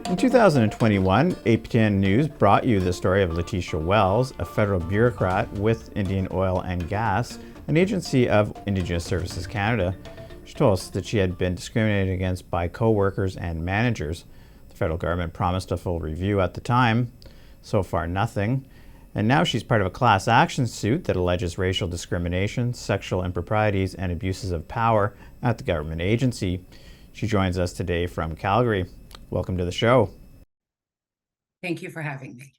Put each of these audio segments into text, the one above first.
In 2021, APTN News brought you the story of Letitia Wells, a federal bureaucrat with Indian Oil and Gas, an agency of Indigenous Services Canada. She told us that she had been discriminated against by co-workers and managers. The federal government promised a full review at the time. So far, nothing. And now she's part of a class action suit that alleges racial discrimination, sexual improprieties, and abuses of power at the government agency. She joins us today from Calgary. Welcome to the show. Thank you for having me.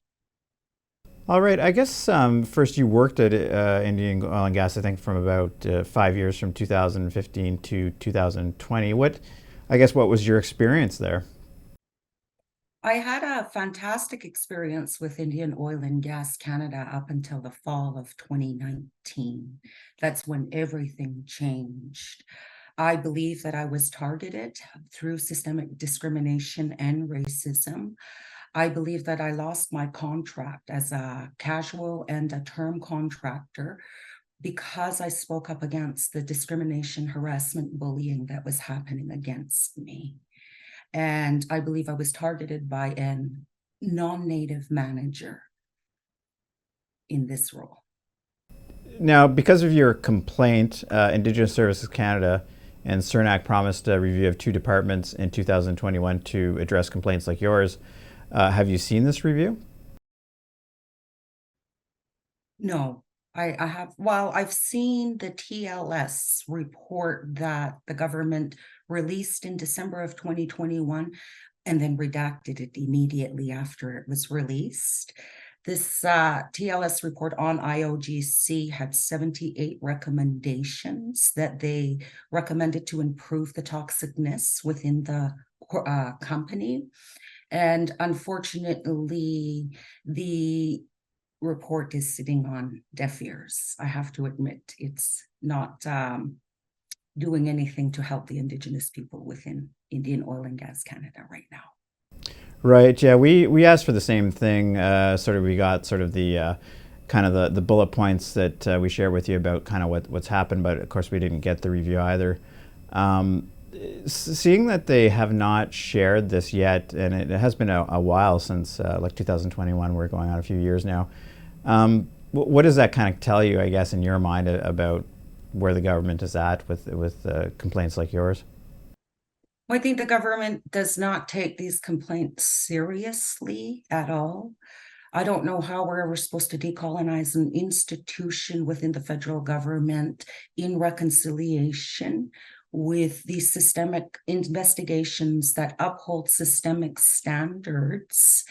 All right, I guess first you worked at Indian Oil and Gas, I think, from about 5 years, from 2015 to 2020. What was your experience there? I had a fantastic experience with Indian Oil and Gas Canada up until the fall of 2019. That's when everything changed. I believe that I was targeted through systemic discrimination and racism. I believe that I lost my contract as a casual and a term contractor because I spoke up against the discrimination, harassment, bullying that was happening against me. And I believe I was targeted by a non-native manager in this role. Now, because of your complaint, Indigenous Services Canada and CERNAC promised a review of 2 departments in 2021 to address complaints like yours. Have you seen this review? No, I have. Well, I've seen the TLS report that the government released in December of 2021 and then redacted it immediately after it was released. This TLS report on IOGC had 78 recommendations that they recommended to improve the toxicness within the company. And unfortunately, the report is sitting on deaf ears. I have to admit, it's not doing anything to help the Indigenous people within Indian Oil and Gas Canada right now. Right. Yeah, we asked for the same thing. We got sort of the kind of the bullet points that we share with you about kind of what's happened, but of course we didn't get the review either. Seeing that they have not shared this yet, and it has been a while since like 2021, we're going on a few years now. What does that kind of tell you, I guess, in your mind about where the government is at with complaints like yours? I think the government does not take these complaints seriously at all. I don't know how we're ever supposed to decolonize an institution within the federal government in reconciliation with these systemic investigations that uphold systemic standards.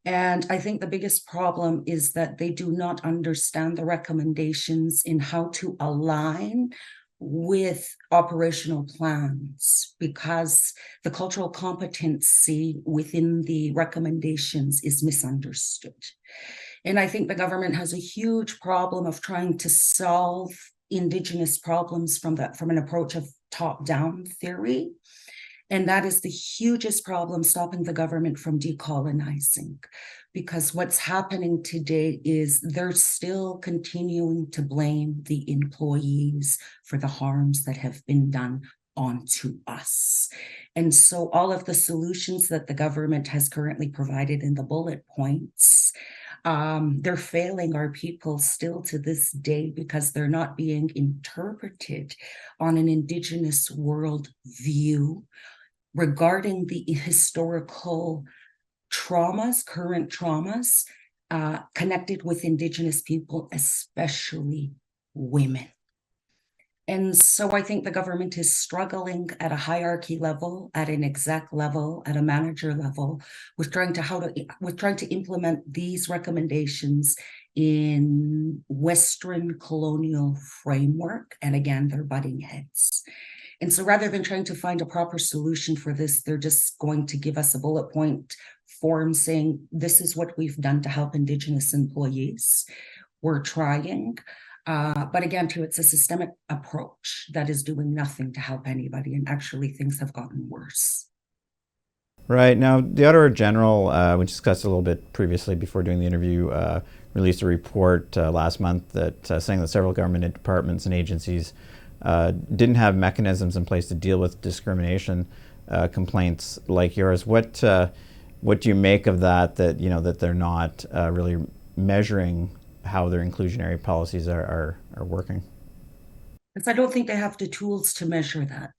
And I think the biggest problem is that they do not understand the recommendations in how to align with operational plans, because the cultural competency within the recommendations is misunderstood. And I think the government has a huge problem of trying to solve Indigenous problems from an approach of top-down theory. And that is the hugest problem stopping the government from decolonizing, because what's happening today is they're still continuing to blame the employees for the harms that have been done onto us. And so all of the solutions that the government has currently provided in the bullet points, they're failing our people still to this day because they're not being interpreted on an Indigenous world view regarding the historical traumas, current traumas connected with Indigenous people, especially women. And so I think the government is struggling at a hierarchy level, at an exec level, at a manager level, with trying to implement these recommendations in Western colonial framework. And again, they're butting heads. And so rather than trying to find a proper solution for this, they're just going to give us a bullet point form saying, this is what we've done to help Indigenous employees. We're trying. But again, too, it's a systemic approach that is doing nothing to help anybody, and actually things have gotten worse. Right. Now, the Auditor General, we discussed a little bit previously before doing the interview, released a report last month that saying that several government departments and agencies didn't have mechanisms in place to deal with discrimination complaints like yours. What what do you make of that? That they're not really measuring how their inclusionary policies are working. Because I don't think they have the tools to measure that.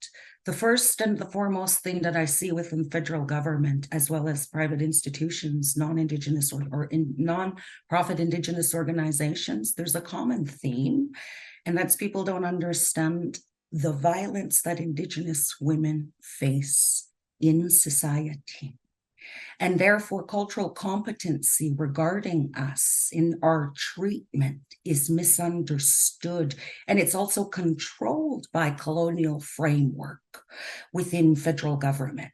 The first and the foremost thing that I see within federal government, as well as private institutions, non-Indigenous or in non-profit Indigenous organizations, there's a common theme, and that's people don't understand the violence that Indigenous women face in society. And therefore, cultural competency regarding us in our treatment is misunderstood. And it's also controlled by colonial framework within federal government.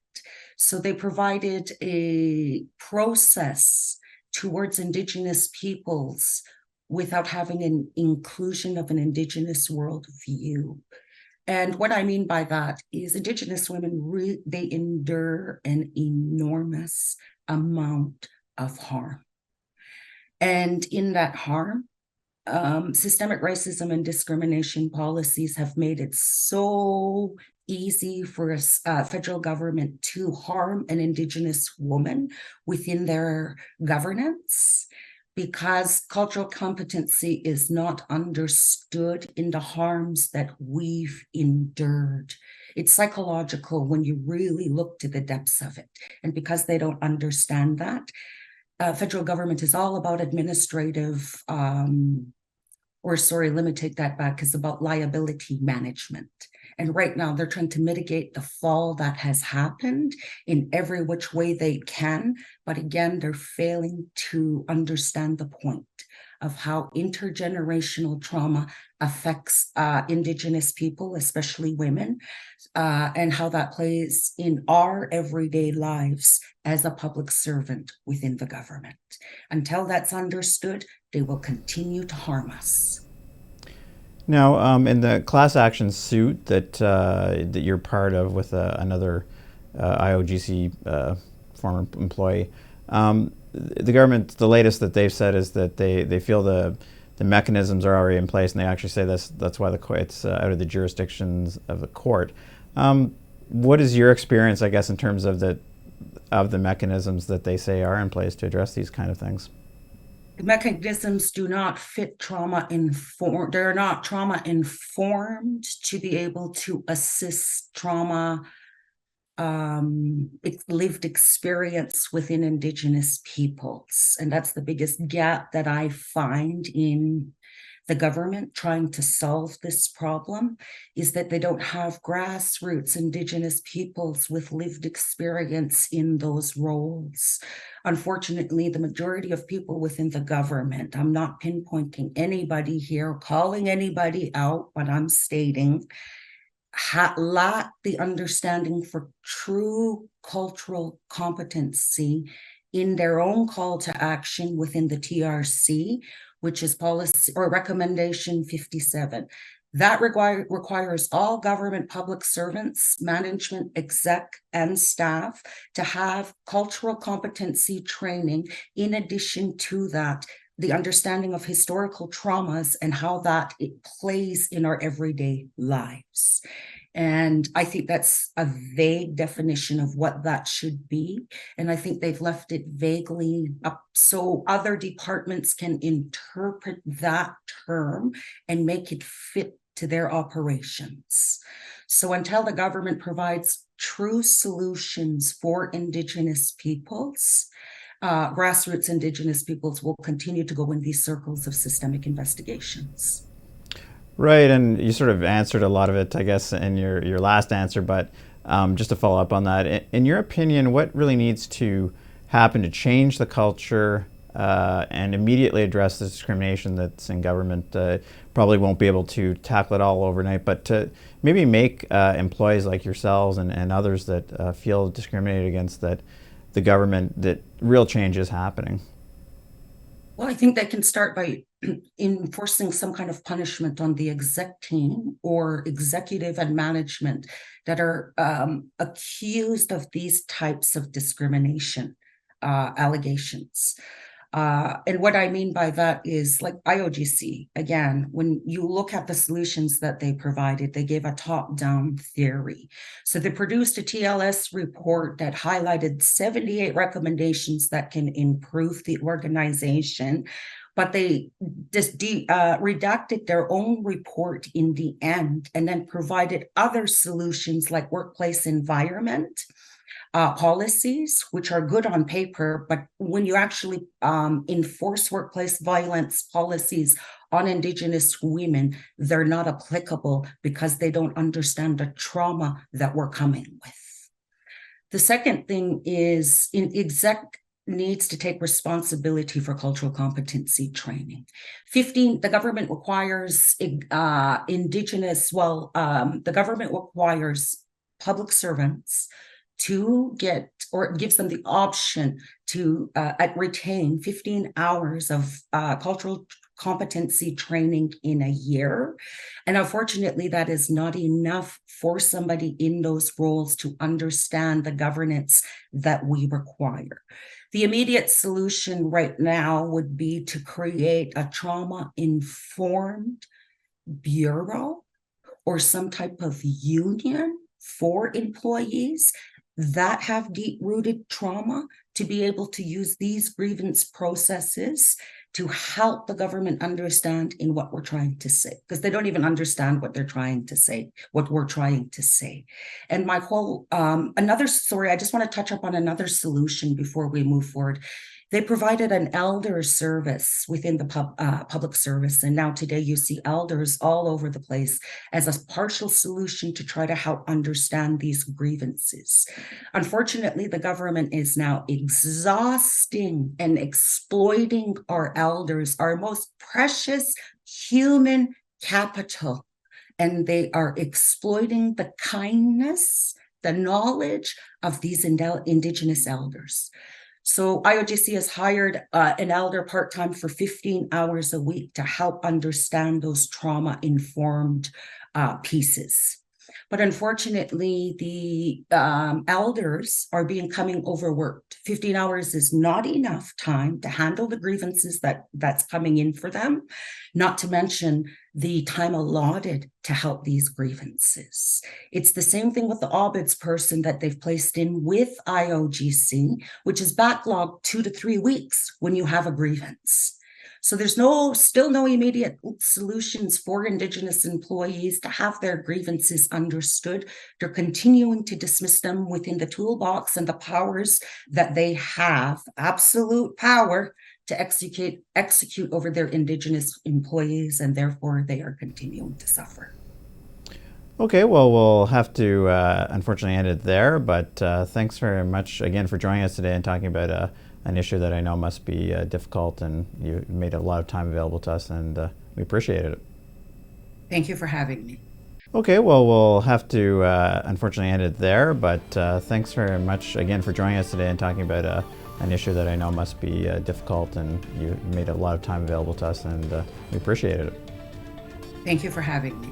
So they provided a process towards Indigenous peoples without having an inclusion of an Indigenous worldview. And what I mean by that is Indigenous women, they endure an enormous amount of harm. And in that harm, systemic racism and discrimination policies have made it so easy for federal government to harm an Indigenous woman within their governance, because cultural competency is not understood in the harms that we've endured. It's psychological when you really look to the depths of it. And because they don't understand that, federal government is all about administrative, let me take that back, it's about liability management. And right now they're trying to mitigate the fall that has happened in every which way they can. But again, they're failing to understand the point of how intergenerational trauma affects Indigenous people, especially women, and how that plays in our everyday lives as a public servant within the government. Until that's understood, they will continue to harm us. Now, in the class action suit that you're part of with another IOGC former employee, the government, the latest that they've said is that they feel the mechanisms are already in place, and they actually say that's why it's out of the jurisdictions of the court. What is your experience, I guess, in terms of the mechanisms that they say are in place to address these kind of things? The mechanisms do not fit trauma informed. They're not trauma informed to be able to assist trauma lived experience within Indigenous peoples. And that's the biggest gap that I find in the government trying to solve this problem, is that they don't have grassroots Indigenous peoples with lived experience in those roles. Unfortunately, the majority of people within the government, I'm not pinpointing anybody here, calling anybody out, but I'm stating, lack the understanding for true cultural competency in their own call to action within the TRC, which is policy or recommendation 57. That requires all government public servants, management, exec, and staff to have cultural competency training. In addition to that, the understanding of historical traumas and how that it plays in our everyday lives. And I think that's a vague definition of what that should be. And I think they've left it vaguely up so other departments can interpret that term and make it fit to their operations. So until the government provides true solutions for Indigenous peoples, grassroots Indigenous peoples will continue to go in these circles of systemic investigations. Right, and you sort of answered a lot of it, I guess, in your last answer, but just to follow up on that, in your opinion, what really needs to happen to change the culture and immediately address the discrimination that's in government? Probably won't be able to tackle it all overnight, but to maybe make employees like yourselves and others that feel discriminated against the government, that real change is happening. Well, I think they can start by enforcing some kind of punishment on the exec team or executive and management that are accused of these types of discrimination allegations. And what I mean by that is like IOGC, again, when you look at the solutions that they provided, they gave a top-down theory. So they produced a TLS report that highlighted 78 recommendations that can improve the organization, but they just redacted their own report in the end and then provided other solutions like workplace environment, policies, which are good on paper, but when you actually enforce workplace violence policies on Indigenous women, they're not applicable because they don't understand the trauma that we're coming with. The second thing is exec needs to take responsibility for cultural competency training. 15, the government requires the government requires public servants to get, or it gives them the option to retain 15 hours of cultural competency training in a year. And unfortunately, that is not enough for somebody in those roles to understand the governance that we require. The immediate solution right now would be to create a trauma-informed bureau or some type of union for employees that have deep-rooted trauma to be able to use these grievance processes to help the government understand in what we're trying to say, because they don't even understand what they're trying to say, what we're trying to say. And my whole, I just want to touch up on another solution before we move forward. They provided an elder service within the public service. And now today you see elders all over the place as a partial solution to try to help understand these grievances. Unfortunately, the government is now exhausting and exploiting our elders, our most precious human capital. And they are exploiting the kindness, the knowledge of these Indigenous elders. So IOGC has hired an elder part-time for 15 hours a week to help understand those trauma-informed pieces. But unfortunately, the elders are becoming overworked. 15 hours is not enough time to handle the grievances that's coming in for them, not to mention the time allotted to help these grievances. It's the same thing with the ombudsperson that they've placed in with IOGC, which is backlogged 2 to 3 weeks when you have a grievance. So there's still no immediate solutions for Indigenous employees to have their grievances understood. They're continuing to dismiss them within the toolbox and the powers that they have, absolute power to execute over their Indigenous employees, and therefore they are continuing to suffer. Okay, well, we'll have to unfortunately end it there, but thanks very much again for joining us today and talking about an issue that I know must be difficult, and you made a lot of time available to us, and we appreciated it. Thank you for having me. Okay, well, we'll have to unfortunately end it there, but thanks very much again for joining us today and talking about an issue that I know must be difficult, and you made a lot of time available to us, and we appreciated it. Thank you for having me.